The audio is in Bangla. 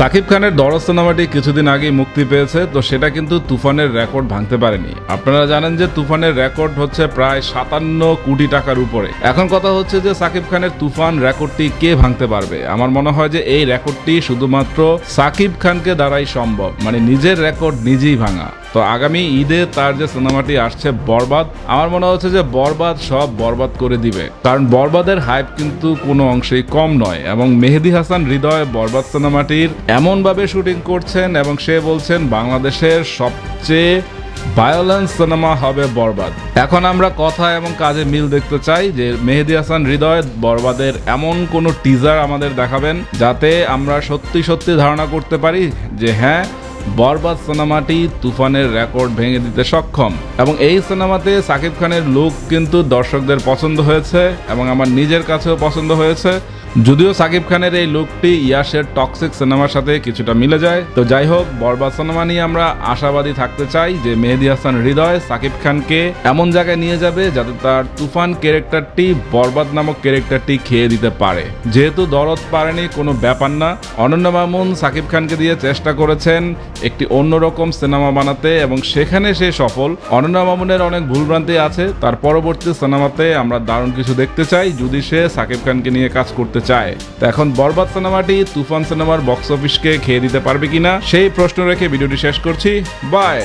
সাকিব খানের দরদ সিনেমাটি কিছুদিন আগেই মুক্তি পেয়েছে, তো সেটা কিন্তু তুফানের রেকর্ড ভাঙতে পারেনি। আপনারা জানেন যে তুফানের রেকর্ড হচ্ছে প্রায় 57 কোটি টাকার উপরে। এখন কথা হচ্ছে যে সাকিব খানের তুফান রেকর্ডটি কে ভাঙতে পারবে। আমার মনে হয় যে এই রেকর্ডটি শুধুমাত্র সাকিব খানকে দ্বারাই সম্ভব, মানে নিজের রেকর্ড নিজেই ভাঙা। তো আগামী ঈদে তার যে সিনেমাটি আসছে বরবাদ, আমার মনে হচ্ছে যে বরবাদ সব বরবাদ করে দিবে, কারণ বরবাদের হাইপ কিন্তু কোনো অংশেই কম নয়। এবং মেহেদী হাসান হৃদয় বরবাদ সিনেমাটির এমনভাবে শুটিং করছেন এবং সে বলছেন বাংলাদেশের সবচেয়ে ভায়োলেন্স সিনেমা হবে বরবাদ। এখন আমরা কথা এবং কাজে মিল দেখতে চাই যে মেহেদী হাসান হৃদয় বরবাদের এমন কোনো টিজার আমাদের দেখাবেন যাতে আমরা সত্যি সত্যি ধারণা করতে পারি যে হ্যাঁ, বরবাদ সিনেমাটি তুফানের রেকর্ড ভেঙে দিতে সক্ষম। এবং এই সিনেমাতে সাকিব খানের লুক কিন্তু দর্শকদের পছন্দ হয়েছে এবং আমার নিজের কাছেও পছন্দ হয়েছে, যদিও সাকিব খানের এই লুকটি ইয়াশের টক্সিক সিনেমার সাথে কিছুটা মিলে যায়। তো যাই হোক, বরবাদ সিনেমা নিয়ে আমরা আশাবাদী থাকতে চাই যে মেহেদী হাসান হৃদয় সাকিব খানকে এমন জায়গায় নিয়ে যাবে যাতে তার তুফান ক্যারেক্টারটি বরবাদ নামক ক্যারেক্টারটি খেয়ে দিতে পারে। যেহেতু দরদ পারেনি, কোনো ব্যাপার না। অনন্য মামুন সাকিব খানকে দিয়ে চেষ্টা করেছেন একটি অন্যরকম সিনেমা বানাতে এবং সেখানে সে সফল। অনন্য মামুনের অনেক ভুলভ্রান্তি আছে, তার পরবর্তী সিনেমাতে আমরা দারুণ কিছু দেখতে চাই যদি সে সাকিব খানকে নিয়ে কাজ করতে চায়। তো এখন বরবাদ সিনেমাটি তুফান সিনেমার বক্স অফিসকে খেয়ে দিতে পারবে কিনা সেই প্রশ্ন রেখে ভিডিওটি শেষ করছি। বাই।